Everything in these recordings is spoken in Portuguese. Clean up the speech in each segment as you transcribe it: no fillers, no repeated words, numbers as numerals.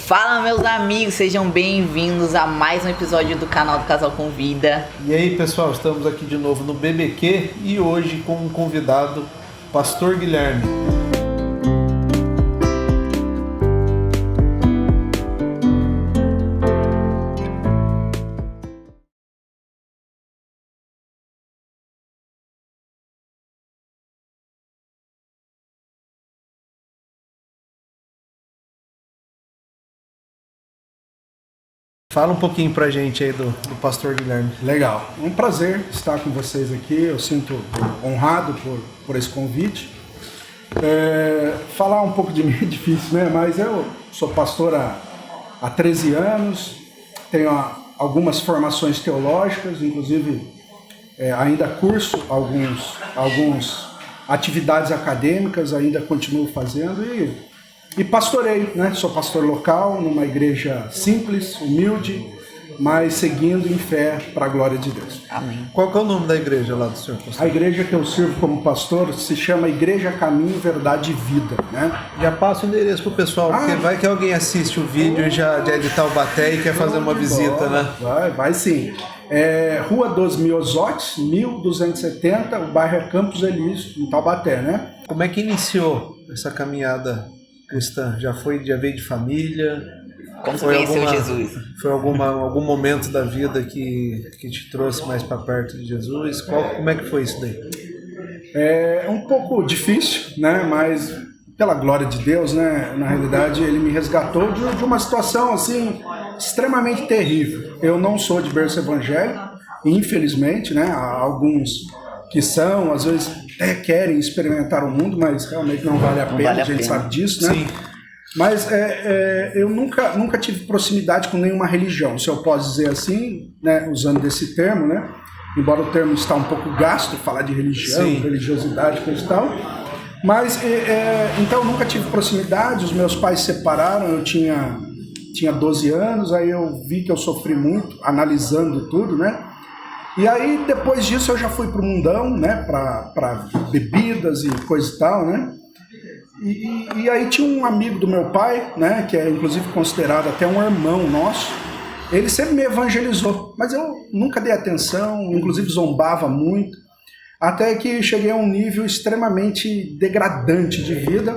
Fala, meus amigos, sejam bem-vindos a mais um episódio do canal do Casal Convida. E aí, pessoal, estamos aqui de novo no BBQ e hoje com um convidado, Pastor Guilherme. Fala um pouquinho pra gente aí do Pastor Guilherme. Legal, um prazer estar com vocês aqui, eu sinto honrado por esse convite. Falar um pouco de mim é difícil, né? Mas eu sou pastor há 13 anos, tenho algumas formações teológicas, inclusive ainda curso algumas atividades acadêmicas, ainda continuo fazendo e pastoreio, né? Sou pastor local numa igreja simples, humilde, mas seguindo em fé para a glória de Deus. Amém. Qual que é o nome da igreja lá do senhor, pastor? A igreja que eu sirvo como pastor se chama Igreja Caminho, Verdade e Vida, né? Já passa o endereço pro pessoal, porque vai que alguém assiste o vídeo já de Taubaté e quer fazer uma visita, né? Vai sim. Rua dos Miosotes, 1270, o bairro é Campos Elíseos, em Taubaté, né? Como é que iniciou essa caminhada cristã? Já veio de família? Como você conheceu Jesus? Foi algum momento da vida que te trouxe mais para perto de Jesus? Como é que foi isso daí? É um pouco difícil, né? Mas pela glória de Deus, né? Na realidade, ele me resgatou de uma situação assim extremamente terrível. Eu não sou de berço evangélico, infelizmente, né? Há alguns que são, às vezes até querem experimentar o mundo, mas realmente não vale a pena, a gente sabe disso, né? Sim. Mas eu nunca tive proximidade com nenhuma religião, se eu posso dizer assim, né, usando desse termo, né? Embora o termo está um pouco gasto, falar de religião, Sim. religiosidade, coisa e tal. Mas, então, eu nunca tive proximidade, os meus pais se separaram, eu tinha 12 anos, aí eu vi que eu sofri muito, analisando tudo, né? E aí, depois disso, eu já fui pro mundão, né, para bebidas e coisa e tal, né? E aí tinha um amigo do meu pai, né, que é inclusive considerado até um irmão nosso, ele sempre me evangelizou, mas eu nunca dei atenção, inclusive zombava muito, até que cheguei a um nível extremamente degradante de vida,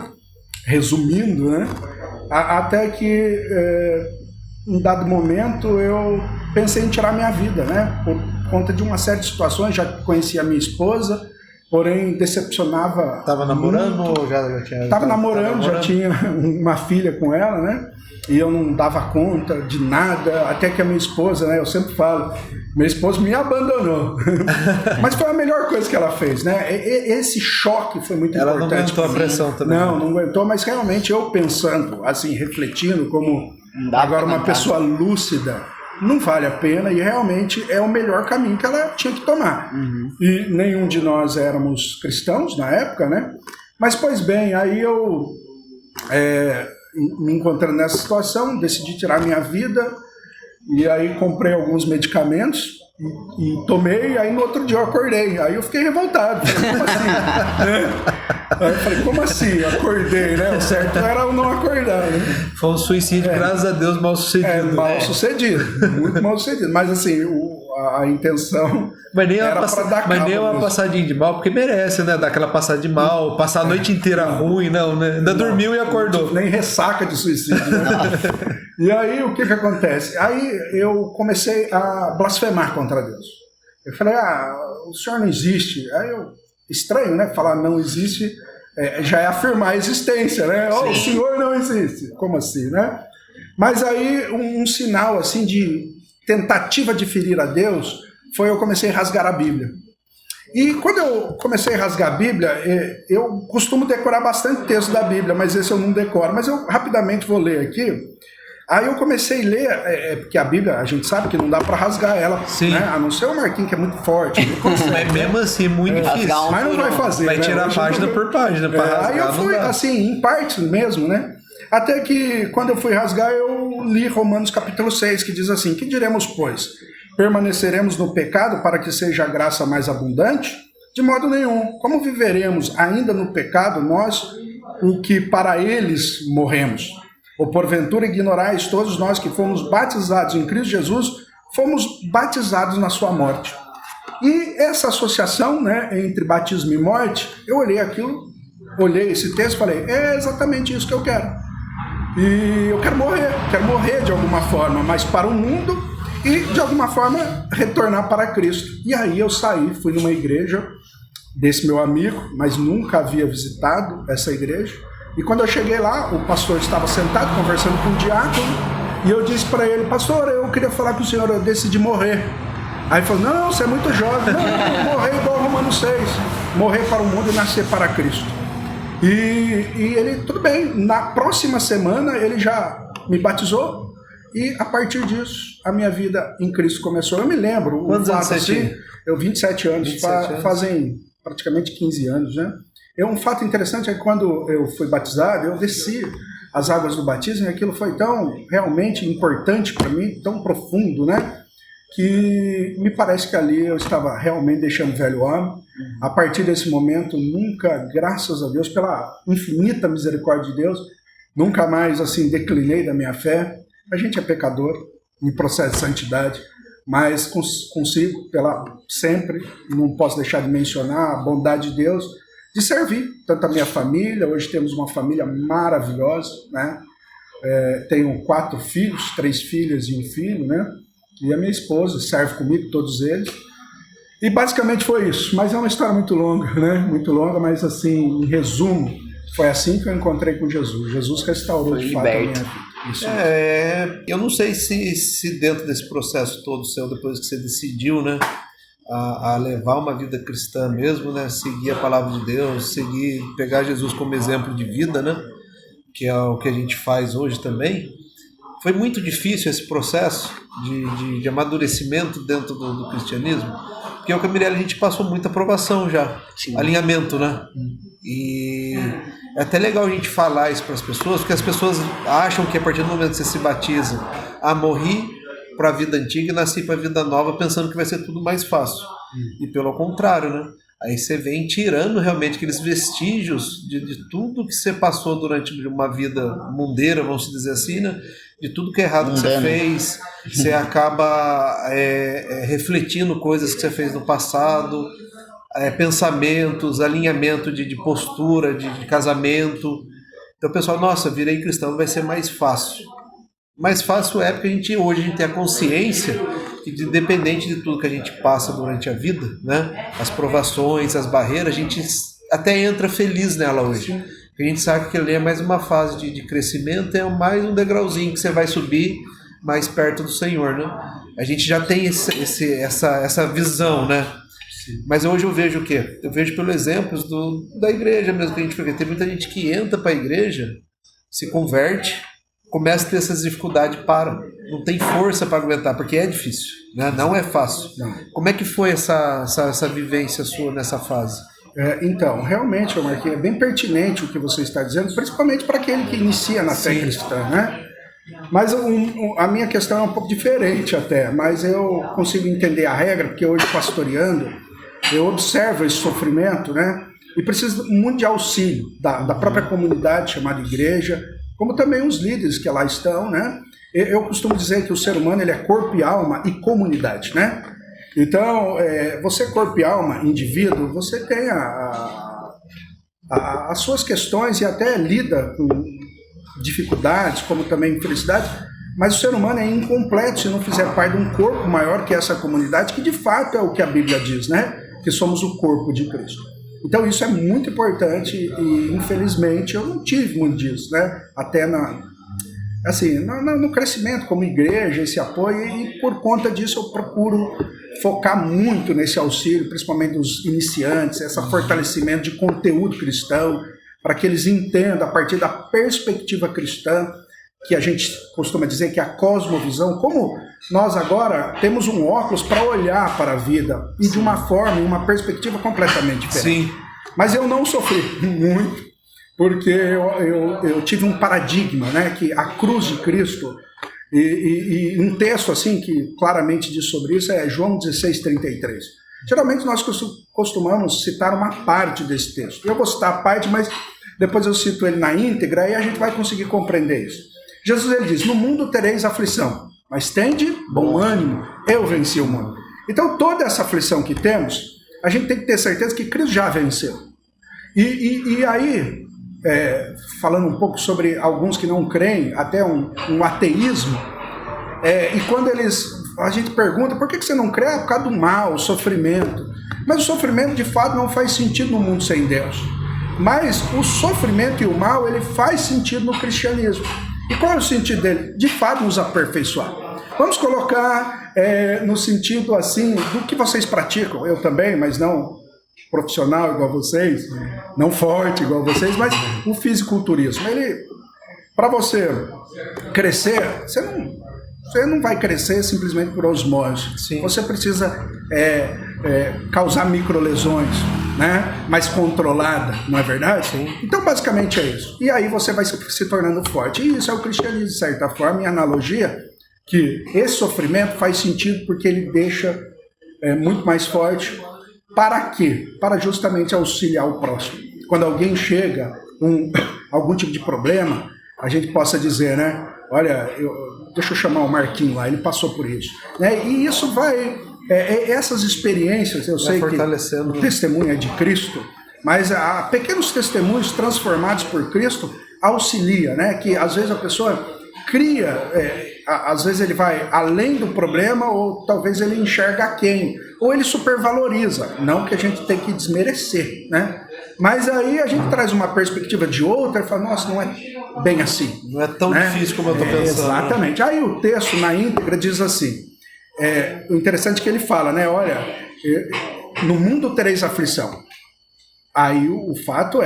resumindo, né, até que em dado momento eu pensei em tirar minha vida, né, por conta de uma série de situações. Já conhecia a minha esposa, porém decepcionava. Tava namorando muito. ou já tinha? Tava namorando, já tinha uma filha com ela, né? E eu não dava conta de nada, até que a minha esposa, né? Eu sempre falo, minha esposa me abandonou. Mas foi a melhor coisa que ela fez, né? Esse choque foi muito importante. Ela não importante. aguentou a pressão também. Não aguentou, mas realmente eu pensando, assim, refletindo como agora uma pessoa lúcida, não vale a pena, e realmente é o melhor caminho que ela tinha que tomar. E nenhum de nós éramos cristãos na época, né? Mas, pois bem, aí eu me encontrando nessa situação, decidi tirar minha vida, e aí comprei alguns medicamentos e tomei, e aí no outro dia eu acordei. Aí eu fiquei revoltado. Falei, como assim? Aí eu falei, como assim? Acordei, né? O certo era eu não acordar, né? Foi um suicídio, graças a Deus, mal sucedido. Mal sucedido, muito mal sucedido. Mas assim, a intenção era para dar cabo. Mas nem uma passadinha de mal, porque merece, né? Dar aquela passada de mal, passar a noite inteira ruim, não, né? Ainda dormiu e acordou. Nem ressaca de suicídio, né? E aí, o que acontece? Aí eu comecei a blasfemar contra Deus. Eu falei, o senhor não existe. Aí estranho, né? Falar não existe já é afirmar a existência, né? O senhor não existe. Como assim, né? Mas aí um sinal assim de tentativa de ferir a Deus foi eu comecei a rasgar a Bíblia. E quando eu comecei a rasgar a Bíblia, eu costumo decorar bastante texto da Bíblia, mas esse eu não decoro. Mas eu rapidamente vou ler aqui. Aí eu comecei a ler, porque a Bíblia, a gente sabe que não dá para rasgar ela, né? A não ser o Marquinhos, que é muito forte. Mas mesmo assim, muito difícil. Mas não vai fazer. Vai tirar página por página para rasgar. Aí eu fui, assim, em partes mesmo, né? Até que, quando eu fui rasgar, eu li Romanos capítulo 6, que diz assim: que diremos, pois? Permaneceremos no pecado para que seja a graça mais abundante? De modo nenhum. Como viveremos ainda no pecado nós, o que para eles morremos? ou porventura ignorais todos nós que fomos batizados em Cristo Jesus, fomos batizados na sua morte. E essa associação, né, entre batismo e morte, eu olhei aquilo, olhei esse texto e falei, é exatamente isso que eu quero. E eu quero morrer de alguma forma, mas para o mundo e de alguma forma retornar para Cristo. E aí eu saí, fui numa igreja desse meu amigo, mas nunca havia visitado essa igreja. E quando eu cheguei lá, o pastor estava sentado conversando com o diácono, e eu disse para ele, pastor, eu queria falar com o senhor, eu decidi morrer. Aí ele falou, não, você é muito jovem, não, morrer igual Romanos 6, morrer para o mundo e nascer para Cristo. E ele, tudo bem, na próxima semana ele já me batizou, e a partir disso a minha vida em Cristo começou. Eu me lembro, quantos anos você tinha? Eu 27 anos, 27 anos, fazem praticamente 15 anos, né? Um fato interessante é que quando eu fui batizado, eu desci as águas do batismo, e aquilo foi tão realmente importante para mim, tão profundo, né? Que me parece que ali eu estava realmente deixando o velho homem. A partir desse momento, nunca, graças a Deus, pela infinita misericórdia de Deus, nunca mais assim declinei da minha fé. A gente é pecador, em processo de santidade, mas consigo, sempre, não posso deixar de mencionar a bondade de Deus, de servir tanto a minha família. Hoje temos uma família maravilhosa, né? Tenho 4 filhos, 3 filhas e um filho, né? E a minha esposa serve comigo, todos eles. E basicamente foi isso. Mas é uma história muito longa, né? Muito longa, mas assim, em resumo, foi assim que eu encontrei com Jesus. Jesus restaurou de fato a minha vida. Isso. Eu não sei se dentro desse processo todo seu, depois que você decidiu, né, a levar uma vida cristã mesmo, né, seguir a palavra de Deus, pegar Jesus como exemplo de vida, né, que é o que a gente faz hoje também. Foi muito difícil esse processo de amadurecimento dentro do cristianismo, porque eu e a Mirella, a gente passou muita provação já, sim, alinhamento, né? E é até legal a gente falar isso para as pessoas, porque as pessoas acham que a partir do momento que você se batiza, morri para a vida antiga e nasci para a vida nova, pensando que vai ser tudo mais fácil. E pelo contrário, né? Aí você vem tirando realmente aqueles vestígios de tudo que você passou durante uma vida mundeira, vamos dizer assim, né? De tudo que é errado que você fez, você acaba refletindo coisas que você fez no passado, pensamentos, alinhamento de postura, de casamento. Então o pessoal, nossa, virei cristão, vai ser mais fácil. Mais fácil é porque hoje a gente tem a consciência que, independente de tudo que a gente passa durante a vida, né, as provações, as barreiras, a gente até entra feliz nela hoje. A gente sabe que ali é mais uma fase de crescimento, é mais um degrauzinho que você vai subir mais perto do Senhor, né? A gente já tem essa visão, né? Mas hoje eu vejo o quê? Eu vejo pelos exemplos da igreja mesmo que a gente vê. Tem muita gente que entra para a igreja, se converte, começa a ter essas dificuldades, não tem força para aguentar, porque é difícil, né? Não é fácil. Não. Como é que foi essa vivência sua nessa fase? Então, realmente, Marquinhos, é bem pertinente o que você está dizendo, principalmente para aquele que inicia na fé cristã, né? Mas a minha questão é um pouco diferente até, mas eu consigo entender a regra, porque hoje pastoreando, eu observo esse sofrimento, né? E preciso muito de auxílio da própria comunidade chamada igreja, como também os líderes que lá estão, né? Eu costumo dizer que o ser humano ele é corpo e alma e comunidade, né? Então, você corpo e alma, indivíduo, você tem as suas questões e até lida com dificuldades, como também felicidades, mas o ser humano é incompleto se não fizer parte de um corpo maior que essa comunidade, que de fato é o que a Bíblia diz, né? Que somos o corpo de Cristo. Então isso é muito importante e infelizmente eu não tive muito disso, né? Até no crescimento como igreja, esse apoio, e por conta disso eu procuro focar muito nesse auxílio, principalmente dos iniciantes, esse fortalecimento de conteúdo cristão, para que eles entendam a partir da perspectiva cristã, que a gente costuma dizer que é a cosmovisão, como nós agora temos um óculos para olhar para a vida, e de uma forma, uma perspectiva completamente diferente. Sim. Mas eu não sofri muito, porque eu tive um paradigma, né, que a cruz de Cristo, e um texto assim que claramente diz sobre isso é João 16:33. Geralmente nós costumamos citar uma parte desse texto. Eu vou citar a parte, mas depois eu cito ele na íntegra e a gente vai conseguir compreender isso. Jesus ele diz, no mundo tereis aflição, mas tende bom ânimo, eu venci o mundo. Então toda essa aflição que temos, a gente tem que ter certeza que Cristo já venceu. E aí, falando um pouco sobre alguns que não creem, até um ateísmo, e quando a gente pergunta, por que você não crê? Por causa do mal, o sofrimento. Mas o sofrimento, de fato, não faz sentido no mundo sem Deus. Mas o sofrimento e o mal, ele faz sentido no cristianismo. E qual é o sentido dele? De fato, nos aperfeiçoar. Vamos colocar no sentido, assim, do que vocês praticam. Eu também, mas não profissional igual vocês, não forte igual vocês, mas o fisiculturismo. Para você crescer, você não vai crescer simplesmente por osmose. Sim. Você precisa causar microlesões, né? Mais controlada, não é verdade? Sim. Então, basicamente é isso. E aí você vai se tornando forte. E isso é o cristianismo, de certa forma, em analogia, que esse sofrimento faz sentido porque ele deixa muito mais forte. Para quê? Para justamente auxiliar o próximo. Quando alguém chega com algum tipo de problema, a gente possa dizer, né? Olha, deixa eu chamar o Marquinho lá, ele passou por isso. Né? E isso vai... essas experiências, eu sei que o testemunho é de Cristo, mas pequenos testemunhos transformados por Cristo auxilia, né? Que às vezes a pessoa cria, às vezes ele vai além do problema, ou talvez ele enxerga quem, ou ele supervaloriza, não que a gente tem que desmerecer, né? Mas aí a gente traz uma perspectiva de outra e fala, nossa, não é bem assim. Não é tão difícil como eu estou pensando. Exatamente. Aí o texto na íntegra diz assim, o interessante é que ele fala, né? Olha, no mundo tereis aflição. Aí o fato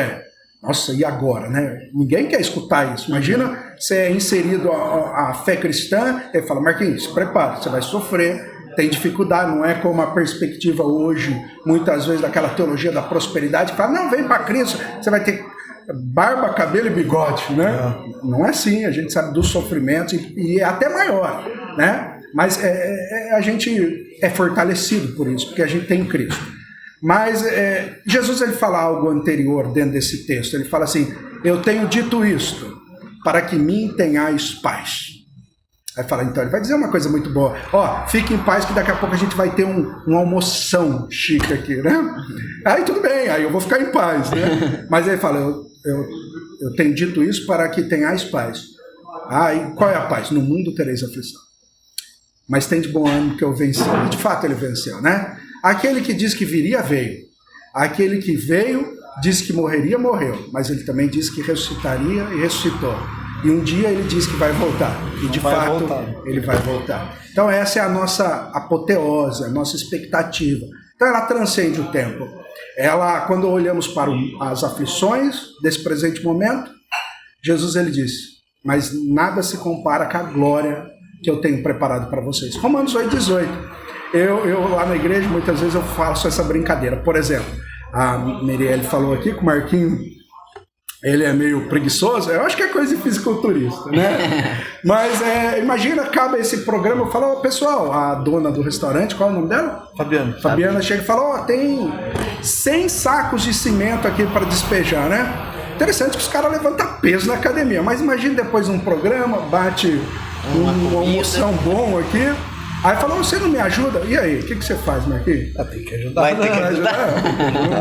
nossa, e agora, né? Ninguém quer escutar isso. Imagina você é inserido a fé cristã, e fala, Marquinhos, se prepara, você vai sofrer, tem dificuldade, não é como a perspectiva hoje, muitas vezes, daquela teologia da prosperidade, que fala, não, vem para Cristo, você vai ter barba, cabelo e bigode, né? Não é assim, a gente sabe dos sofrimentos e é até maior, né? Mas a gente é fortalecido por isso, porque a gente tem Cristo. Mas Jesus ele fala algo anterior dentro desse texto. Ele fala assim, eu tenho dito isto, para que mim tenhais paz. Aí fala, então, ele vai dizer uma coisa muito boa. Fique em paz que daqui a pouco a gente vai ter uma almoção chique aqui, né? Aí tudo bem, aí eu vou ficar em paz, né? Mas ele fala, eu tenho dito isso para que tenhais paz. E qual é a paz? No mundo tereis aflição. Mas tem de bom ânimo que eu venci. E de fato ele venceu, né? Aquele que diz que viria, veio. Aquele que veio, disse que morreria, morreu. Mas ele também disse que ressuscitaria e ressuscitou. E um dia ele diz que vai voltar. E de fato, ele vai voltar. Então essa é a nossa apoteose, a nossa expectativa. Então ela transcende o tempo. Ela, quando olhamos para as aflições desse presente momento, Jesus ele diz, mas nada se compara com a glória que eu tenho preparado para vocês. Romanos 8,18. Eu lá na igreja, muitas vezes eu faço essa brincadeira. Por exemplo, a Mirielle falou aqui que o Marquinho, ele é meio preguiçoso. Eu acho que é coisa de fisiculturista, né? Mas imagina, acaba esse programa, eu falo, pessoal, a dona do restaurante, qual é o nome dela? Fabiana chega e fala, tem 100 sacos de cimento aqui para despejar, né? Interessante que os caras levantam peso na academia, mas imagina depois de um programa, bate uma almoção bom aqui. Aí falou, você não me ajuda? E aí, o que você faz, Marquinhos? Tem que ajudar. Vai ter que ajudar.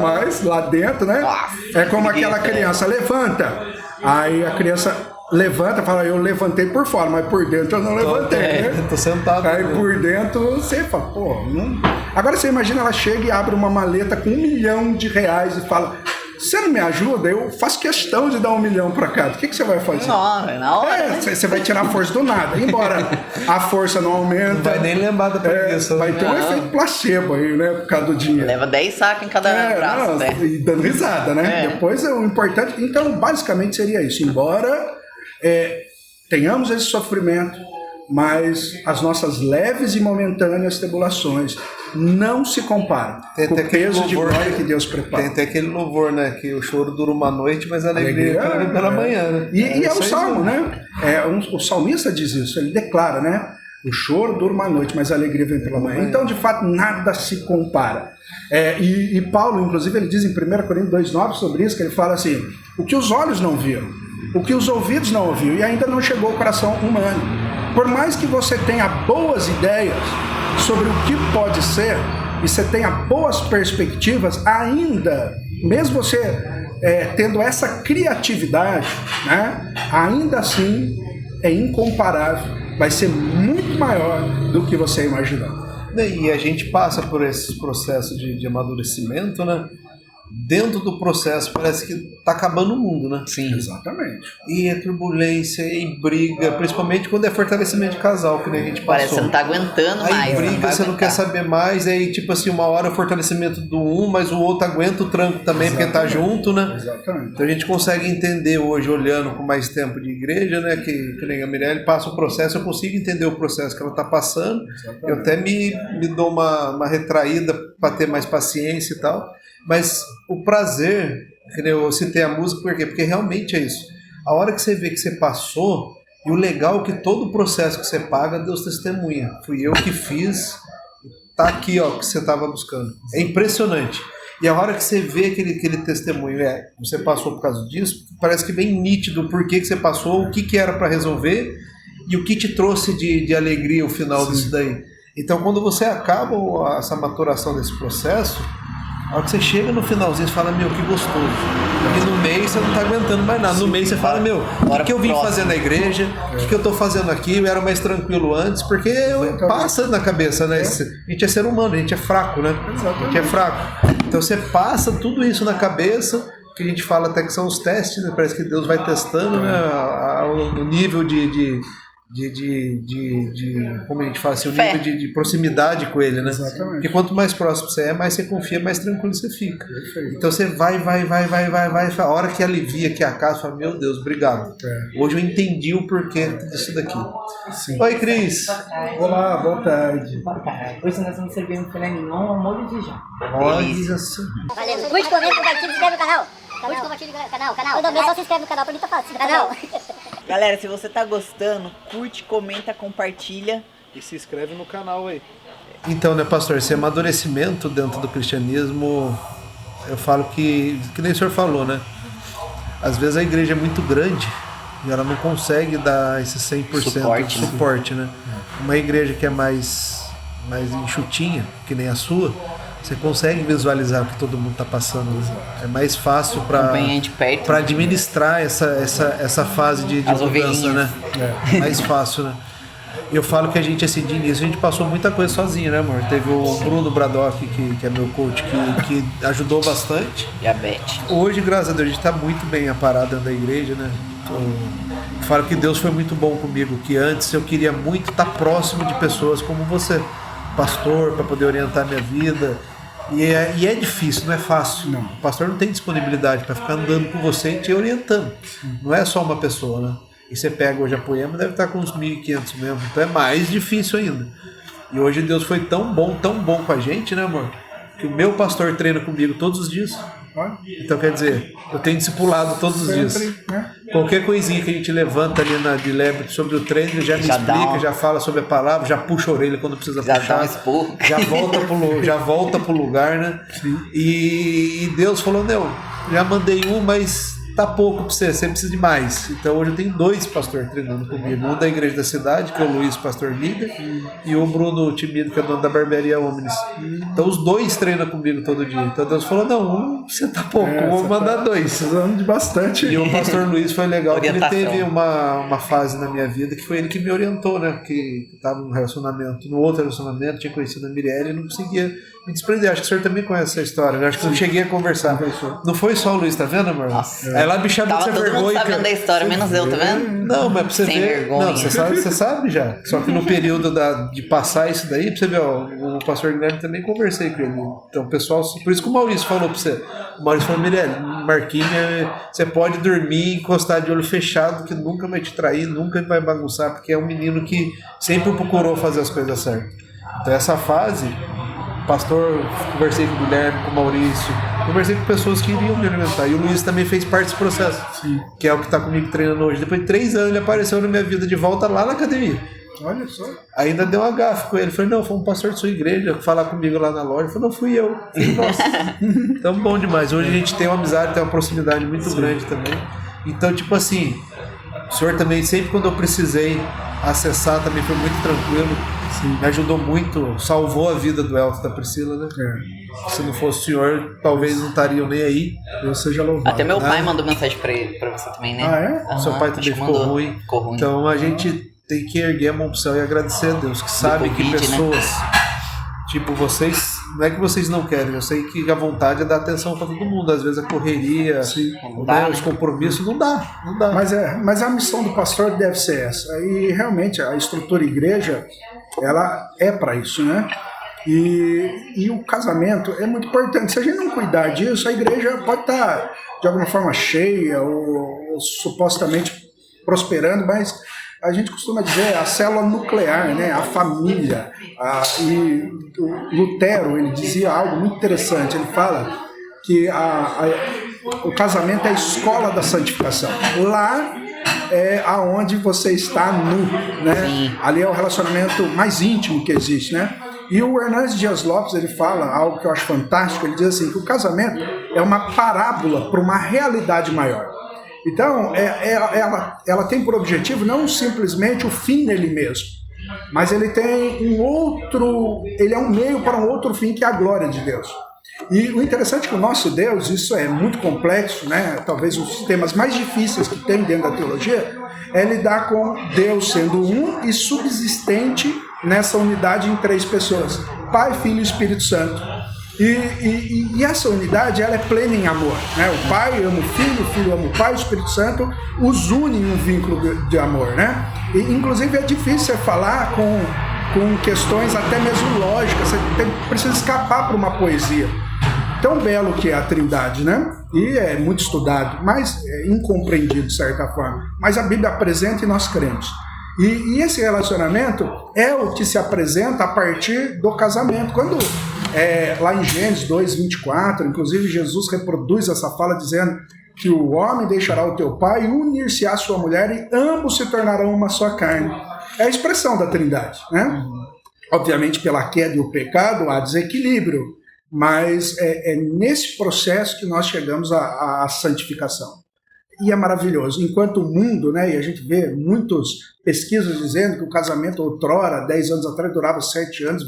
Mas lá dentro, né? É como aquela criança, levanta. Aí a criança levanta, fala, eu levantei por fora, mas por dentro eu não levantei, né? Tô sentado. Aí por dentro você fala, não... Agora você imagina, ela chega e abre uma maleta com R$1 milhão e fala... Você não me ajuda? Eu faço questão de dar R$1 milhão para cada. O que você vai fazer? Na hora. Você vai tirar a força do nada. Embora a força não aumenta. Não vai nem lembrar da preguiça. Vai ter um efeito placebo aí, né? Por causa do dinheiro. Leva 10 sacos em cada braço, né? E dando risada, né? Depois o importante. Então, basicamente seria isso. Embora tenhamos esse sofrimento, mas as nossas leves e momentâneas tribulações não se comparam com o peso de glória que Deus prepara. Tem até aquele louvor, né? Que o choro dura uma noite, mas a alegria vem pela manhã, né? E é o salmo, né? O salmista diz isso, ele declara, né? O choro dura uma noite, mas a alegria vem pela manhã. Então, de fato, nada se compara. E Paulo, inclusive, ele diz em 1 Coríntios 2,9 sobre isso, que ele fala assim, o que os olhos não viram, o que os ouvidos não ouviram e ainda não chegou ao coração humano. Por mais que você tenha boas ideias sobre o que pode ser, e você tenha boas perspectivas, ainda, mesmo você tendo essa criatividade, né, ainda assim é incomparável, vai ser muito maior do que você imaginou. E a gente passa por esses processos de amadurecimento, né? Dentro do processo parece que tá acabando o mundo, né? Sim, exatamente. E é turbulência, e briga, principalmente quando é fortalecimento de casal, que nem a gente passou. Parece que você não tá aguentando mais. Aí briga, você não quer saber mais, aí tipo assim, uma hora é o fortalecimento do um, mas o outro aguenta o tranco também, porque tá junto, né? Exatamente. Então a gente consegue entender hoje, olhando com mais tempo de igreja, né? Que nem a Mirelle passa o processo, eu consigo entender o processo que ela tá passando. Exatamente. Eu até me dou uma retraída para ter mais paciência e tal. Mas o prazer, que eu citei a música, por quê? Porque realmente é isso. A hora que você vê que você passou, e o legal é que todo o processo que você paga, Deus testemunha. Fui eu que fiz, tá aqui, ó, que você estava buscando. É impressionante. E a hora que você vê aquele testemunho, você passou por causa disso, parece que bem nítido o porquê que você passou, o que era para resolver e o que te trouxe de alegria o final disso daí. Então, quando você acaba essa maturação desse processo, a hora que você chega no finalzinho, você fala, meu, que gostoso. E no meio você não tá aguentando mais nada. No meio você fala, meu, o que eu vim fazer na igreja? O que eu tô fazendo aqui? Eu era mais tranquilo antes, porque passa na cabeça, né? A gente é ser humano, a gente é fraco, né? A gente é fraco. Então você passa tudo isso na cabeça, que a gente fala até que são os testes, né? Parece que Deus vai testando, né? O nível de como a gente fala assim, o nível de proximidade com ele, né? Exatamente. Porque quanto mais próximo você é, mais você confia, mais tranquilo você fica. Perfeito. Então você vai, a hora que alivia, que acaba, você fala, meu Deus, obrigado. Hoje eu entendi o porquê disso daqui. Sim. Oi, Cris. Olá, boa tarde. Boa tarde. Hoje nós vamos servir um filé mignon ao molho de João. Olha assim. Valeu. Curte, comenta, compartilha, se inscreve no canal. Curte, compartilha no canal. Todo mês só se inscreve no canal, pra mim tá fácil. Canal. Galera, se você tá gostando, curte, comenta, compartilha. E se inscreve no canal aí. Então, né, pastor, esse amadurecimento dentro do cristianismo, eu falo que nem o senhor falou, né? Às vezes a igreja é muito grande e ela não consegue dar esse 100% de suporte, né? Uma igreja que é mais enxutinha, que nem a sua, você consegue visualizar o que todo mundo está passando. É mais fácil para administrar essa fase de mudança, né? É mais fácil, né? Eu falo que a gente, assim, de início, a gente passou muita coisa sozinho, né, amor? Teve o Bruno Bradock, que é meu coach, que ajudou bastante. E a Beth. Hoje, graças a Deus, a gente está muito bem aparado dentro da igreja, né? Eu falo que Deus foi muito bom comigo, que antes eu queria muito estar próximo de pessoas como você, pastor, para poder orientar minha vida. E é difícil, não é fácil. Não. O pastor não tem disponibilidade para ficar andando com você e te orientando. Não é só uma pessoa, né? E você pega hoje a Poema, deve estar com uns 1.500 mesmo. Então é mais difícil ainda. E hoje Deus foi tão bom com a gente, né, amor? Que o meu pastor treina comigo todos os dias. Então quer dizer, eu tenho discipulado todos os dias. Né? Qualquer coisinha que a gente levanta ali de leve sobre o treino, ele já me explica, já fala sobre a palavra, já puxa a orelha quando precisa puxar. Já volta pro lugar, né? E Deus falou, não, já mandei mas tá pouco pra você precisa de mais. Então hoje eu tenho 2 pastores treinando comigo. Um da igreja da cidade, que é o Luiz, pastor líder, e o Bruno Timido, que é dono da barbearia Omnis. Então os 2 treinam comigo todo dia. Então Deus falou, não, você tá pouco, vou mandar 2. Precisando de bastante. E o pastor Luiz foi legal, porque ele teve uma fase na minha vida que foi ele que me orientou, né? Porque estava no outro relacionamento, tinha conhecido a Mirelle e não conseguia me desprender. Acho que o senhor também conhece essa história, né? Acho que eu cheguei a conversar. Não foi só o Luiz, tá vendo, amor? Aí lá me chamou de vergonha. Todo mundo sabendo da história, menos eu, tá vendo? Não, mas pra você sem ver. Vergonha. Não, você sabe já. Só que no período de passar isso daí, pra você ver, ó, o pastor Guilherme também conversei com ele. Então, o pessoal, por isso que o Maurício falou pra você. O Maurício falou, Mirelle, Marquinhos, você pode dormir e encostar de olho fechado, que nunca vai te trair, nunca vai bagunçar, porque é um menino que sempre procurou fazer as coisas certas. Então, essa fase, pastor, conversei com o Guilherme, com o Maurício, conversei com pessoas que iriam me alimentar. E o Luiz também fez parte desse processo. Sim. Que é o que está comigo treinando hoje. Depois de 3 anos ele apareceu na minha vida de volta lá na academia. Olha só. Ainda deu uma gafe com ele. Falei, não, foi um pastor de sua igreja falar comigo lá na loja. Ele falou, não, fui eu. Falei, nossa. Então, bom demais. Hoje a gente tem uma amizade, tem uma proximidade muito grande também. Então, tipo assim, o senhor também, sempre quando eu precisei acessar, também foi muito tranquilo. Sim. Me ajudou muito, salvou a vida do Elton e da Priscila, né? Se não fosse o senhor, talvez não estariam nem aí. Eu seja louvado. Até meu pai mandou mensagem pra você também, né? Ah, é? Seu pai também ficou ruim. Então a gente tem que erguer a mão pro céu e agradecer a Deus, que sabe que pessoas, tipo vocês, não é que vocês não querem, eu sei que a vontade é dar atenção para todo mundo, às vezes a correria, os compromissos, não dá. Mas a missão do pastor deve ser essa, e realmente a estrutura igreja, ela é para isso, né? E o casamento é muito importante. Se a gente não cuidar disso, a igreja pode estar de alguma forma cheia ou supostamente prosperando, mas a gente costuma dizer a célula nuclear, né? A família. E o Lutero, ele dizia algo muito interessante. Ele fala que o casamento é a escola da santificação. Lá é aonde você está nu, né? Sim. Ali é o relacionamento mais íntimo que existe, né? E o Hernandes Dias Lopes, ele fala algo que eu acho fantástico. Ele diz assim, que o casamento é uma parábola para uma realidade maior. Então, ela tem por objetivo não simplesmente o fim nele mesmo, mas ele tem ele é um meio para um outro fim, que é a glória de Deus. E o interessante é que o nosso Deus, isso é muito complexo, né? Talvez os temas mais difíceis que tem dentro da teologia, é lidar com Deus sendo um e subsistente nessa unidade em 3 pessoas, Pai, Filho e Espírito Santo. E essa unidade, ela é plena em amor, né? O Pai ama o Filho ama o Pai, o Espírito Santo os une em um vínculo de amor, né? E, inclusive, é difícil falar com questões até mesmo lógicas, você precisa escapar para uma poesia. Tão belo que é a Trindade, né? E é muito estudado, mas é incompreendido de certa forma. Mas a Bíblia apresenta e nós cremos. E esse relacionamento é o que se apresenta a partir do casamento. Quando, lá em Gênesis 2:24, inclusive Jesus reproduz essa fala dizendo que o homem deixará o teu pai e unir-se-á à sua mulher e ambos se tornarão uma só carne. É a expressão da Trindade, né? Obviamente, pela queda e o pecado, há desequilíbrio, mas é nesse processo que nós chegamos à santificação. E é maravilhoso. Enquanto o mundo, né, e a gente vê muitas pesquisas dizendo que o casamento outrora, 10 anos atrás, durava 7 anos,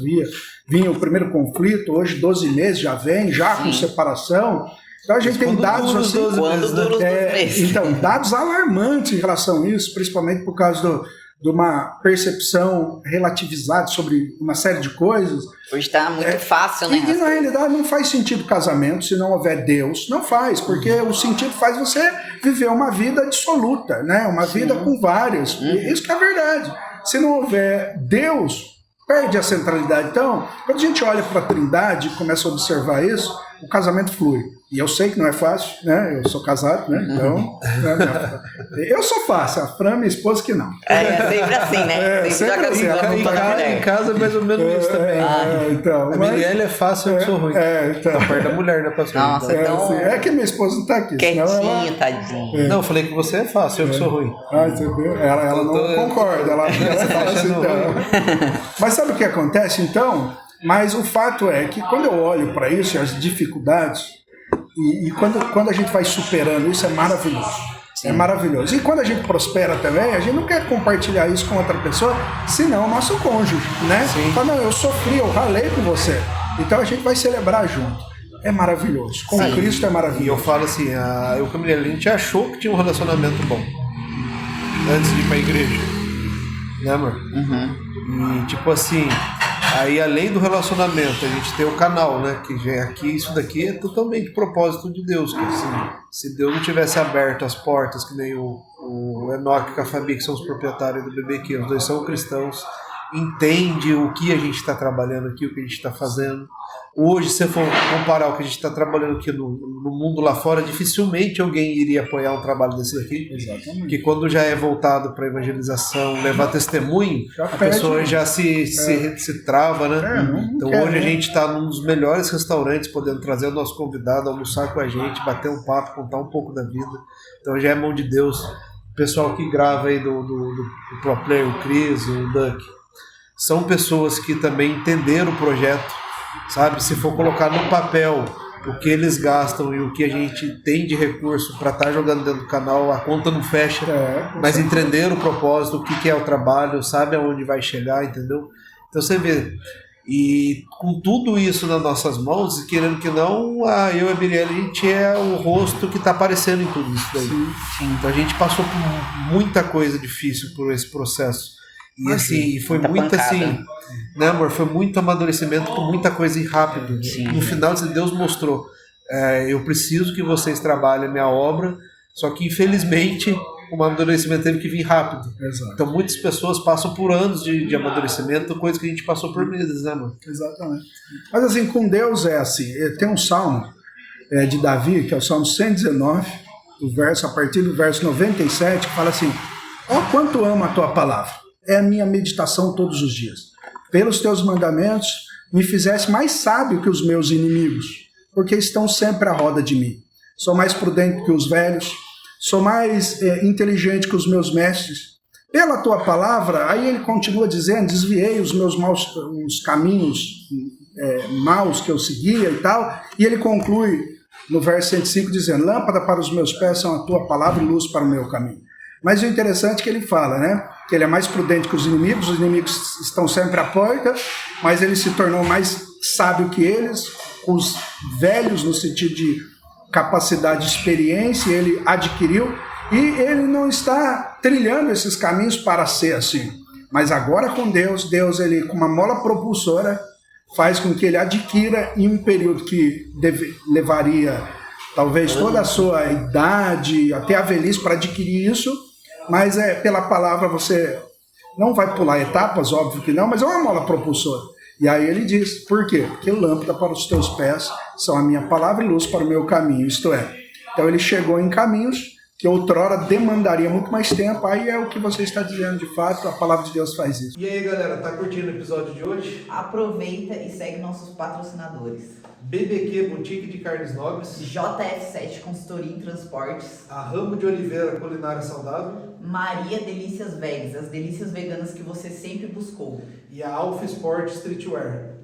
vinha o primeiro conflito, hoje 12 meses já vem, já com separação. Então a gente tem dados assim, então, dados alarmantes em relação a isso, principalmente por causa de uma percepção relativizada sobre uma série de coisas. Hoje está muito fácil, né? E na realidade não faz sentido casamento se não houver Deus. Não faz, porque o sentido faz você viver uma vida dissoluta, né? Uma vida com vários. Isso que é a verdade. Se não houver Deus, perde a centralidade. Então, quando a gente olha para a Trindade e começa a observar isso, o casamento flui. E eu sei que não é fácil, né? Eu sou casado, né? Então, eu sou fácil. A Fran, minha esposa, que não. É sempre assim, né? Sempre assim. Em casa é mais ou menos isso também. Então, a Miguel é fácil, eu sou ruim. Então. Tá perto da mulher, né, pastor? Nossa, então... É que minha esposa não tá aqui. Quietinho, tadinho. Não, eu falei que você é fácil, eu que sou ruim. Você viu? Ela não concorda. Ela fala assim, então. Mas sabe o que acontece, então? Mas o fato é que quando eu olho para isso, as dificuldades, e quando a gente vai superando isso, é maravilhoso. Sim. É maravilhoso. E quando a gente prospera também, a gente não quer compartilhar isso com outra pessoa, senão o nosso cônjuge, né? Fala, não, eu sofri, eu ralei com você. Então a gente vai celebrar junto. É maravilhoso. Com Cristo é maravilhoso. E eu falo assim, eu com a Miriam, a gente achou que tinha um relacionamento bom antes de ir pra igreja. Né, amor? E tipo assim... Aí, além do relacionamento, a gente tem o canal, né? Que aqui, isso daqui é totalmente propósito de Deus. Que, assim, se Deus não tivesse aberto as portas, que nem o Enoque e a Fabi, que são os proprietários do BBQ, os dois são cristãos, entende o que a gente está trabalhando aqui, o que a gente está fazendo. Hoje, se for comparar o que a gente está trabalhando aqui no mundo lá fora, dificilmente alguém iria apoiar um trabalho desse daqui. Exatamente. Porque quando já é voltado para evangelização, levar testemunho, a pessoa já se trava, né? Então hoje a gente está num dos melhores restaurantes, podendo trazer o nosso convidado, almoçar com a gente, bater um papo, contar um pouco da vida. Então já é mão de Deus. O pessoal que grava aí do Pro Player, o Cris, o Duck, são pessoas que também entenderam o projeto. Sabe, se for colocar no papel o que eles gastam e o que a gente tem de recurso para estar jogando dentro do canal, a conta não fecha, mas entenderam o propósito, o que é o trabalho, sabe aonde vai chegar, entendeu? Então você vê, e com tudo isso nas nossas mãos, querendo que não, eu e a Mirelle, a gente é o rosto que está aparecendo em tudo isso daí. Sim. Então a gente passou por muita coisa difícil por esse processo. E assim, foi muito assim, né, amor? Foi muito amadurecimento com muita coisa e rápido. Sim. No final, Deus mostrou: eu preciso que vocês trabalhem a minha obra, só que infelizmente o amadurecimento teve que vir rápido. Exato. Então muitas pessoas passam por anos de amadurecimento, coisa que a gente passou por meses, né, amor? Exatamente. Mas assim, com Deus é assim, tem um salmo de Davi, que é o Salmo 119, a partir do verso 97, que fala assim: ó, quanto amo a tua palavra, é a minha meditação todos os dias. Pelos teus mandamentos me fizeste mais sábio que os meus inimigos, porque estão sempre à roda de mim. Sou mais prudente que os velhos, sou mais inteligente que os meus mestres. Pela tua palavra, aí ele continua dizendo, desviei os meus os caminhos maus que eu seguia e tal, e ele conclui no verso 105 dizendo, lâmpada para os meus pés são a tua palavra e luz para o meu caminho. Mas o interessante é que ele fala, né, que ele é mais prudente que os inimigos estão sempre à porta, mas ele se tornou mais sábio que eles, os velhos no sentido de capacidade de experiência, ele adquiriu, e ele não está trilhando esses caminhos para ser assim. Mas agora com Deus, ele com uma mola propulsora faz com que ele adquira em um período que levaria talvez toda a sua idade, até a velhice para adquirir isso, mas pela palavra você não vai pular etapas, óbvio que não, mas é uma mola propulsora. E aí ele diz, por quê? Porque lâmpada para os teus pés são a minha palavra e luz para o meu caminho, isto é. Então ele chegou em caminhos que outrora demandaria muito mais tempo, aí é o que você está dizendo de fato, a palavra de Deus faz isso. E aí galera, tá curtindo o episódio de hoje? Aproveita e segue nossos patrocinadores. BBQ Boutique de Carnes Nobres, JF7 Consultoria em Transportes, a Ramo de Oliveira Culinária Saudável, Maria Delícias Vegas, as delícias veganas que você sempre buscou, e a Alpha Sport Streetwear.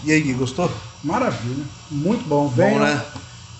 E aí, Gui, gostou? Maravilha, muito bom. Bem, bom, né?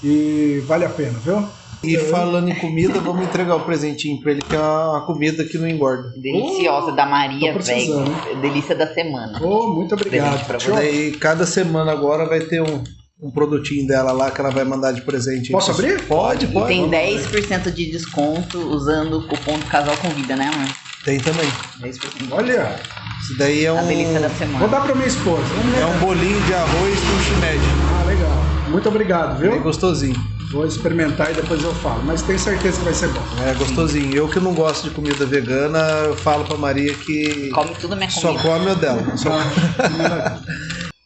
E vale a pena, viu? E falando em comida, vamos entregar o presentinho pra ele, que é a comida que não engorda. Deliciosa, da Maria Vegas, delícia da semana. Muito obrigado. Pra você. Daí, cada semana agora vai ter um produtinho dela lá que ela vai mandar de presente. Posso abrir? Pode. E tem 10% de desconto usando o cupom do Casal Convida, né, amor? Tem também. 10%. Olha, isso daí é a delícia da semana. Vou dar pra minha esposa. É um bolinho de arroz com shimeji. Ah, legal. Muito obrigado, viu? É gostosinho. Vou experimentar e depois eu falo, mas tenho certeza que vai ser bom. É gostosinho. Eu que não gosto de comida vegana, eu falo pra Maria que come tudo a minha comida. Só come o dela.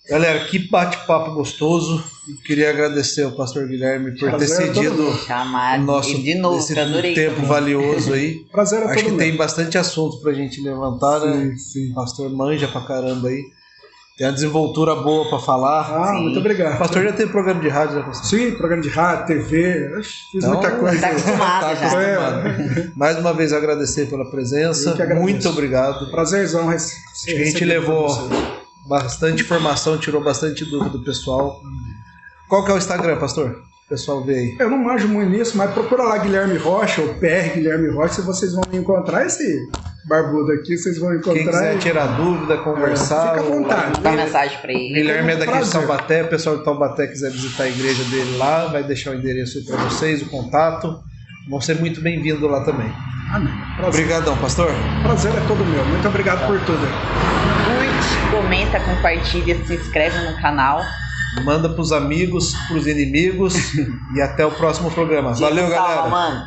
Galera, que bate-papo gostoso. Queria agradecer ao pastor Guilherme por ter cedido o nosso tempo valioso aí. Prazer é todo Acho que meu. tem bastante assunto pra gente levantar, né? Sim. O pastor manja pra caramba aí. Tem uma desenvoltura boa pra falar. Muito obrigado. O pastor já teve programa de rádio, né, pastor? Sim, programa de rádio, TV, fiz muita coisa. Tá acostumado já. Mais uma vez agradecer pela presença. Muito obrigado. Prazerzão. Acho que a gente levou bastante informação, tirou bastante dúvida do pessoal. Qual que é o Instagram, pastor? O pessoal vê aí. Eu não manjo muito nisso, mas procura lá Guilherme Rocha, ou PR Guilherme Rocha, e vocês vão encontrar esse barbudo aqui, vocês vão encontrar. Quem quiser tirar dúvida, conversar. Fica à vontade. Dá mensagem pra ele. Guilherme é daqui de Taubaté, o pessoal de Taubaté quiser visitar a igreja dele lá, vai deixar o endereço aí pra vocês, o contato. Vão ser muito bem-vindos lá também. Amém. Obrigadão, pastor. Prazer é todo meu. Muito obrigado por tudo. Curte, comenta, compartilha, se inscreve no canal. Manda pros amigos, pros inimigos e até o próximo programa. Valeu, galera. Salva, mano.